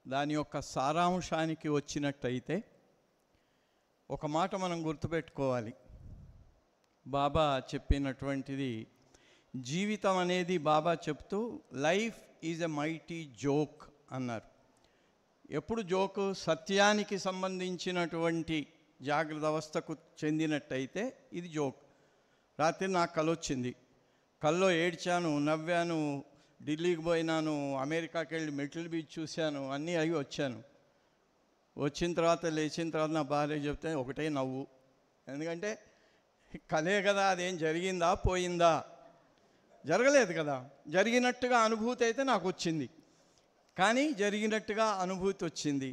దాని యొక్క సారాంశానికి వచ్చినట్టయితే ఒక మాట మనం గుర్తుపెట్టుకోవాలి. బాబా చెప్పినటువంటిది, జీవితం అనేది బాబా చెప్తూ life is a mighty joke అన్నారు. ఎప్పుడు జోకు? సత్యానికి సంబంధించినటువంటి జాగ్రత్త అవస్థకు చెందినట్టయితే ఇది జోక్. రాత్రి నాకు కల వచ్చింది, కల్లో ఏడ్చాను, నవ్వాను, ఢిల్లీకి పోయినాను, అమెరికాకి వెళ్ళి మెట్ల బీచ్ చూశాను, అన్నీ అవి వచ్చాను. వచ్చిన తర్వాత లేచిన తర్వాత నా భార్య చెప్తే ఒకటే నవ్వు. ఎందుకంటే కలే కదా, అదేం జరిగిందా పోయిందా? జరగలేదు కదా. జరిగినట్టుగా అనుభూతి అయితే నాకు వచ్చింది, కానీ జరిగినట్టుగా అనుభూతి వచ్చింది.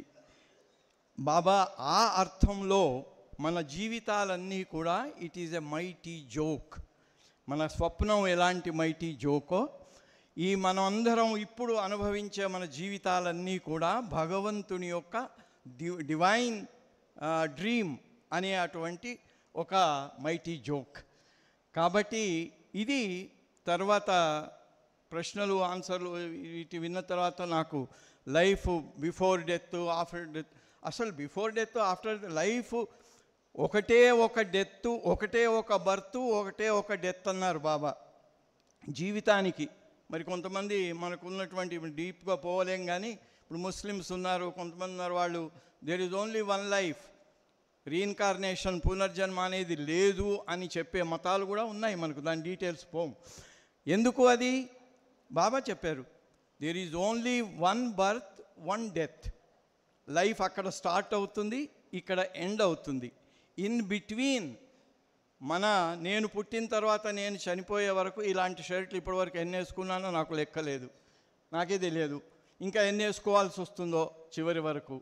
బాబా ఆ అర్థంలో మన జీవితాలన్నీ కూడా it is a mighty joke. మన స్వప్నం ఎలాంటి మైటీ జోకో, ఈ మనం అందరం ఇప్పుడు అనుభవించే మన జీవితాలన్నీ కూడా భగవంతుని యొక్క డివైన్ డ్రీమ్ అనే అటువంటి ఒక మైటీ జోక్. కాబట్టి ఇది తర్వాత ప్రశ్నలు ఆన్సర్లు వీటి విన్న తర్వాత నాకు life before death, after death, అసలు బిఫోర్ డెత్ ఆఫ్టర్ లైఫ్ ఒకటే ఒక డెత్, ఒకటే ఒక బర్త్, ఒకటే ఒక డెత్ అన్నారు బాబా జీవితానికి. మరి కొంతమంది మనకు ఉన్నటువంటి డీప్గా పోవలేం, కానీ ఇప్పుడు ముస్లిమ్స్ ఉన్నారు, కొంతమంది ఉన్నారు, వాళ్ళు there is only one life, reincarnation, పునర్జన్మ అనేది లేదు అని చెప్పే మతాలు కూడా ఉన్నాయి మనకు. దాని డీటెయిల్స్ పోం. ఎందుకు అది? బాబా చెప్పారు, there is only one birth, one death. Life అక్కడ స్టార్ట్ అవుతుంది, ఇక్కడ ఎండ్ అవుతుంది. ఇన్ బిట్వీన్ నేను పుట్టిన తర్వాత నేను చనిపోయే వరకు ఇలాంటి షర్ట్లు ఇప్పటివరకు ఎన్ని వేసుకున్నానో నాకు లెక్కలేదు, నాకే తెలియదు. ఇంకా ఎన్ని వేసుకోవాల్సి వస్తుందో చివరి వరకు.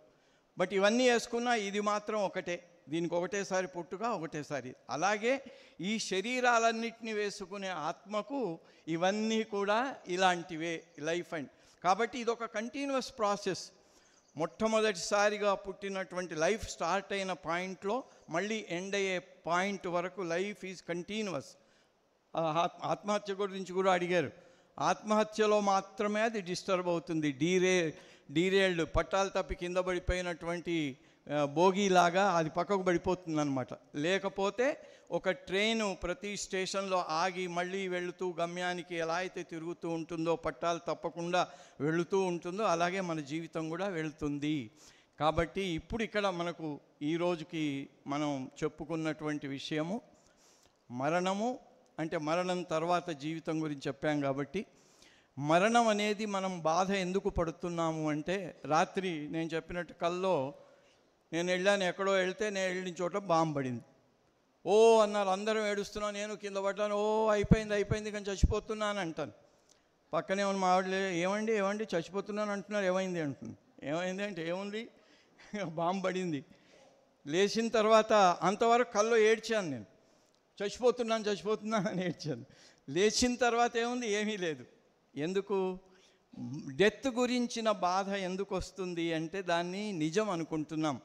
బట్ ఇవన్నీ వేసుకున్నా ఇది మాత్రం ఒకటే, దీనికి ఒకటేసారి పుట్టుక, ఒకటేసారి. అలాగే ఈ శరీరాలన్నింటినీ వేసుకునే ఆత్మకు ఇవన్నీ కూడా ఇలాంటివే లైఫ్ అండ్. కాబట్టి ఇదొక కంటిన్యూస్ ప్రాసెస్. మొట్టమొదటిసారిగా పుట్టినటువంటి లైఫ్ స్టార్ట్ అయిన పాయింట్లో మళ్ళీ ఎండ్ అయ్యే పాయింట్ వరకు లైఫ్ ఈజ్ కంటిన్యూస్. ఆత్మహత్య గురించి కూడా అడిగారు. ఆత్మహత్యలో మాత్రమే అది డిస్టర్బ్ అవుతుంది. డీరేల్డ్ పట్టాలు తప్పి కింద పడిపోయినటువంటి బోగీలాగా అది పక్కకు పడిపోతుంది అనమాట. లేకపోతే ఒక ట్రైను ప్రతి స్టేషన్లో ఆగి మళ్ళీ వెళుతూ గమ్యానికి ఎలా అయితే తిరుగుతూ ఉంటుందో, పట్టాలు తప్పకుండా వెళుతూ ఉంటుందో, అలాగే మన జీవితం కూడా వెళుతుంది. కాబట్టి ఇప్పుడు ఇక్కడ మనకు ఈ రోజుకి మనం చెప్పుకున్నటువంటి విషయము మరణము. అంటే మరణం తర్వాత జీవితం గురించి చెప్పాం. కాబట్టి మరణం అనేది మనం బాధ ఎందుకు పడుతున్నాము అంటే, రాత్రి నేను చెప్పినట్టు కల్లో నేను వెళ్ళాను, ఎక్కడో వెళ్తే నేను వెళ్ళిన చోట బాంబు పడింది. ఓ అన్నారు, అందరం ఏడుస్తున్నాను, నేను కింద పడ్డాను. ఓ అయిపోయింది కానీ చచ్చిపోతున్నాను అంటాను. పక్కనే ఉన్న మా వాళ్ళు, ఏమండి చచ్చిపోతున్నాను అంటున్నారు, ఏమైంది అంటున్నాను. ఏమైంది అంటే ఏముంది, బాంబు పడింది. లేచిన తర్వాత అంతవరకు కల్లో ఏడ్చాను, నేను చచ్చిపోతున్నాను అని ఏడ్చాను. లేచిన తర్వాత ఏముంది, ఏమీ లేదు. ఎందుకు? డెత్ గురించిన బాధ ఎందుకు వస్తుంది అంటే దాన్ని నిజం అనుకుంటున్నాం,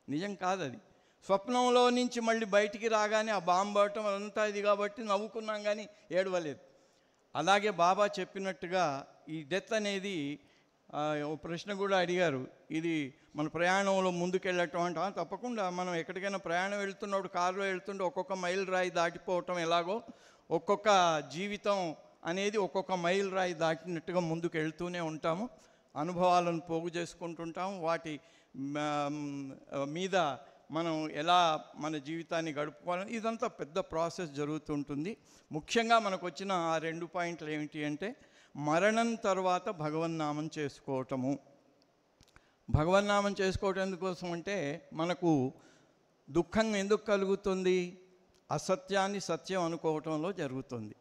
నిజం కాదు అది. స్వప్నంలో నుంచి మళ్ళీ బయటికి రాగానే ఆ బాంబు పడటం అదంతా ఇది కాబట్టి నవ్వుకున్నాం కానీ ఏడవలేదు. అలాగే బాబా చెప్పినట్టుగా ఈ డెత్ అనేది ఓ ప్రశ్న కూడా అడిగారు, ఇది మన ప్రయాణంలో ముందుకెళ్ళటం అంట. తప్పకుండా మనం ఎక్కడికైనా ప్రయాణం వెళ్తున్నప్పుడు కారులో వెళ్తుంటే ఒక్కొక్క మైలు రాయి దాటిపోవటం ఎలాగో ఒక్కొక్క జీవితం అనేది ఒక్కొక్క మైలు రాయి దాటినట్టుగా ముందుకు వెళ్తూనే ఉంటాము. అనుభవాలను పోగు చేసుకుంటుంటాము. వాటి మీద మనం ఎలా మన జీవితాన్ని గడుపుకోవాలని ఇదంతా పెద్ద ప్రాసెస్ జరుగుతుంటుంది. ముఖ్యంగా మనకు వచ్చిన ఆ 2 పాయింట్లు ఏమిటి అంటే, మరణం తర్వాత భగవన్నామం చేసుకోవటము. భగవన్నామం చేసుకోవటం ఎందుకోసం అంటే, మనకు దుఃఖం ఎందుకు కలుగుతుంది? అసత్యాన్ని సత్యం అనుకోవటంలో జరుగుతుంది.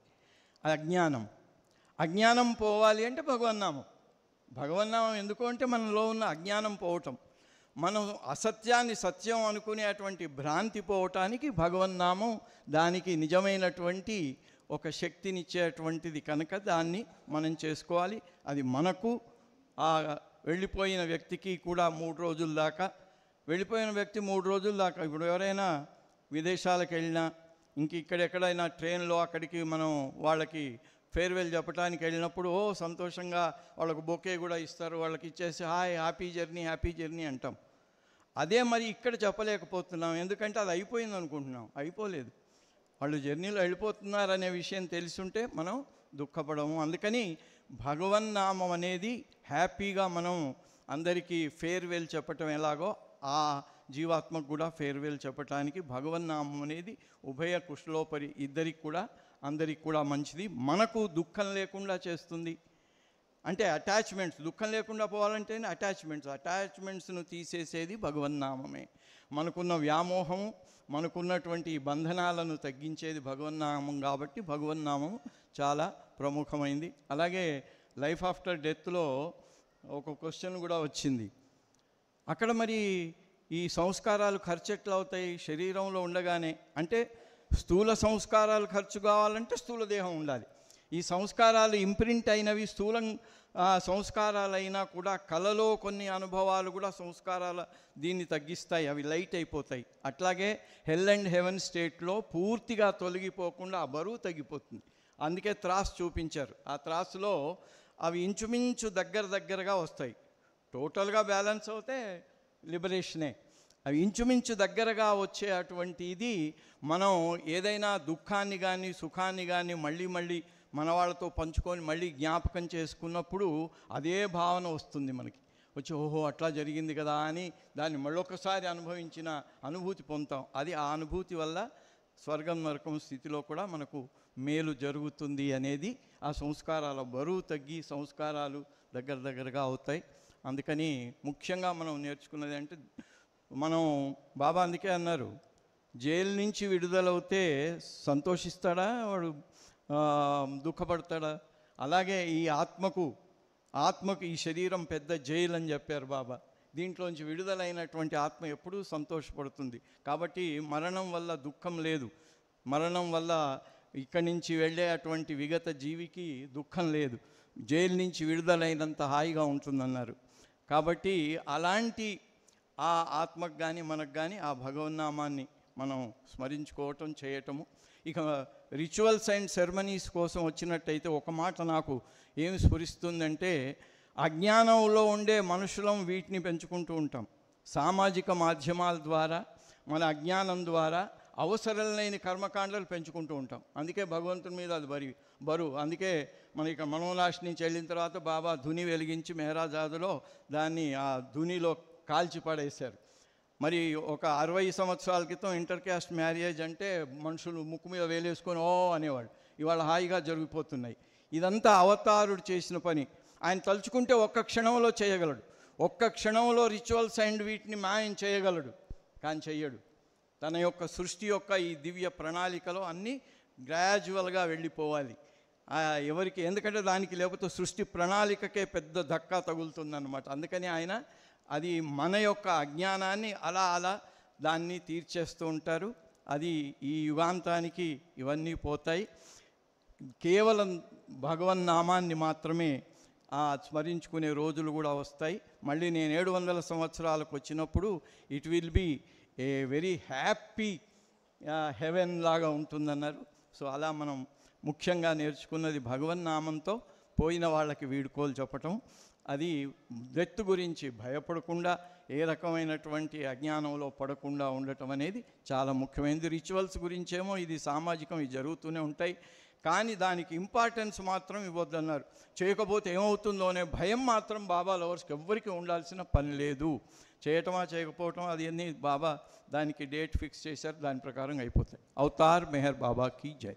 అజ్ఞానం పోవాలి అంటే భగవన్నామం ఎందుకు అంటే మనలో ఉన్న అజ్ఞానం పోవటం, మనం అసత్యాన్ని సత్యం అనుకునేటువంటి భ్రాంతి పోవటానికి భగవన్నామం దానికి నిజమైనటువంటి ఒక శక్తినిచ్చేటువంటిది కనుక దాన్ని మనం చేసుకోవాలి. అది మనకు ఆ వెళ్ళిపోయిన వ్యక్తికి కూడా 3 రోజుల దాకా, వెళ్ళిపోయిన వ్యక్తి 3 రోజుల దాకా. ఇప్పుడు ఎవరైనా విదేశాలకు వెళ్ళినా, ఇంక ఇక్కడెక్కడైనా ట్రైన్లో అక్కడికి మనం వాళ్ళకి ఫేర్వెల్ చెప్పడానికి వెళ్ళినప్పుడు సంతోషంగా వాళ్ళకు బొకే కూడా ఇస్తారు, వాళ్ళకి ఇచ్చేసి హాయ్ హ్యాపీ జర్నీ అంటాం. అదే మరి ఇక్కడ చెప్పలేకపోతున్నాం, ఎందుకంటే అది అయిపోయింది అనుకుంటున్నాం. అయిపోలేదు, వాళ్ళు జర్నీలో వెళ్ళిపోతున్నారనే విషయం తెలుసుంటే మనం దుఃఖపడము. అందుకని భగవన్నామం అనేది హ్యాపీగా మనం అందరికీ ఫేర్వెల్ చెప్పటం ఎలాగో ఆ జీవాత్మకు కూడా ఫేర్వెల్ చెప్పటానికి భగవన్నామం అనేది ఉభయ కుశలోపరి ఇద్దరికి కూడా అందరికి కూడా మంచిది. మనకు దుఃఖం లేకుండా చేస్తుంది. అంటే అటాచ్మెంట్స్, దుఃఖం లేకుండా పోవాలంటే అటాచ్మెంట్స్ను తీసేసేది భగవన్నామమే. మనకున్న వ్యామోహము, మనకున్నటువంటి బంధనాలను తగ్గించేది భగవన్నామం. కాబట్టి భగవన్నామం చాలా ప్రముఖమైంది. అలాగే లైఫ్ ఆఫ్టర్ డెత్లో ఒక క్వశ్చన్ కూడా వచ్చింది. అక్కడ మరి ఈ సంస్కారాలు ఖర్చు ఎట్లా అవుతాయి శరీరంలో ఉండగానే? అంటే స్థూల సంస్కారాలు ఖర్చు కావాలంటే స్థూల దేహం ఉండాలి. ఈ సంస్కారాలు ఇంప్రింట్ అయినవి స్థూలం సంస్కారాలైనా కూడా కళలో కొన్ని అనుభవాలు కూడా సంస్కారాల దీన్ని తగ్గిస్తాయి, అవి లైట్ అయిపోతాయి. అట్లాగే హెల్ అండ్ హెవెన్ స్టేట్లో పూర్తిగా తొలగిపోకుండా ఆ బరువు తగ్గిపోతుంది. అందుకే త్రాసు చూపించారు. ఆ త్రాసులో అవి ఇంచుమించు దగ్గరగా వస్తాయి. టోటల్గా బ్యాలెన్స్ అవుతే లిబరేషనే. అవి ఇంచుమించు దగ్గరగా వచ్చే అటువంటి ఇది మనం ఏదైనా దుఃఖాన్ని కానీ సుఖాన్ని కానీ మళ్ళీ మన వాళ్ళతో పంచుకొని మళ్ళీ జ్ఞాపకం చేసుకున్నప్పుడు అదే భావన వస్తుంది మనకి. వచ్చి ఓహో అట్లా జరిగింది కదా అని దాన్ని మళ్ళొకసారి అనుభవించిన అనుభూతి పొందుతాం. అది ఆ అనుభూతి వల్ల స్వర్గం నరకం స్థితిలో కూడా మనకు మేలు జరుగుతుంది అనేది ఆ సంస్కారాల బరువు తగ్గి సంస్కారాలు దగ్గరగా అవుతాయి. అందుకని ముఖ్యంగా మనం నేర్చుకున్నది అంటే మనం బాబా అందుకే అన్నారు, జైలు నుంచి విడుదలవుతే సంతోషిస్తాడా వాడు దుఃఖపడతాడా? అలాగే ఈ ఆత్మకు ఈ శరీరం పెద్ద జైలు అని చెప్పారు బాబా. దీంట్లోంచి విడుదలైనటువంటి ఆత్మ ఎప్పుడూ సంతోషపడుతుంది. కాబట్టి మరణం వల్ల దుఃఖం లేదు, మరణం వల్ల ఇక్కడి నుంచి వెళ్ళే అటువంటి విగత జీవికి దుఃఖం లేదు, జైలు నుంచి విడుదలైనంత హాయిగా ఉంటుందన్నారు. కాబట్టి అలాంటి ఆ ఆత్మకు కానీ మనకు కానీ ఆ భగవన్నామాన్ని మనం స్మరించుకోవటం చేయటము. ఇక రిచువల్స్ అండ్ సెరమనీస్ కోసం వచ్చినట్టయితే ఒక మాట నాకు ఏమి స్ఫురిస్తుందంటే, అజ్ఞానంలో ఉండే మనుషులం వీటిని పెంచుకుంటూ ఉంటాం. సామాజిక మాధ్యమాల ద్వారా మన అజ్ఞానం ద్వారా అవసరం లేని కర్మకాండలు పెంచుకుంటూ ఉంటాం. అందుకే భగవంతుని మీద అది బరువు. అందుకే మన ఇక మనోనాశ్ నుంచి వెళ్ళిన తర్వాత బాబా ధుని వెలిగించి మెహరాజాదులో దాన్ని ఆ ధునిలో కాల్చి పడేశారు. మరి ఒక 60 సంవత్సరాల క్రితం ఇంటర్ క్యాస్ట్ మ్యారేజ్ అంటే మనుషులు ముక్కు మీద వేలేసుకొని ఓ అనేవాడు. ఇవాళ హాయిగా జరిగిపోతున్నాయి. ఇదంతా అవతారుడు చేసిన పని. ఆయన తలుచుకుంటే ఒక్క క్షణంలో చేయగలడు. ఒక్క క్షణంలో రిచువల్స్ అండ్ వీటిని మాయం చేయగలడు, కానీ చెయ్యడు. తన యొక్క సృష్టి యొక్క ఈ దివ్య ప్రణాళికలో అన్నీ గ్రాడ్యువల్గా వెళ్ళిపోవాలి ఎవరికి, ఎందుకంటే దానికి లేకపోతే సృష్టి ప్రణాళికకే పెద్ద ధక్కా తగులుతుందన్నమాట. అందుకని ఆయన అది మన యొక్క అజ్ఞానాన్ని అలా దాన్ని తీర్చేస్తూ ఉంటారు. అది ఈ యుగాంతానికి ఇవన్నీ పోతాయి. కేవలం భగవన్నామాన్ని మాత్రమే స్మరించుకునే రోజులు కూడా వస్తాయి. మళ్ళీ నేను 700 సంవత్సరాలకు వచ్చినప్పుడు it will be a very happy heaven లాగా ఉంటుందన్నారు. సో అలా మనం ముఖ్యంగా నేర్చుకున్నది భగవన్నామంతో పోయిన వాళ్ళకి వీడుకోలు చెప్పటం. అది డెత్ గురించి భయపడకుండా ఏ రకమైనటువంటి అజ్ఞానంలో పడకుండా ఉండటం అనేది చాలా ముఖ్యమైనది. రిచువల్స్ గురించేమో ఇది సామాజికం, ఇవి జరుగుతూనే ఉంటాయి, కానీ దానికి ఇంపార్టెన్స్ మాత్రం ఇవ్వద్దన్నారు. చేయకపోతే ఏమవుతుందో అనే భయం మాత్రం బాబా లవర్స్కి ఎవ్వరికి ఉండాల్సిన పని లేదు. చేయటమా చేయకపోవటం అది అన్నీ బాబా దానికి డేట్ ఫిక్స్ చేశారు, దాని ప్రకారం అయిపోతాయి. అవతార్ మెహర్ బాబాకి జై.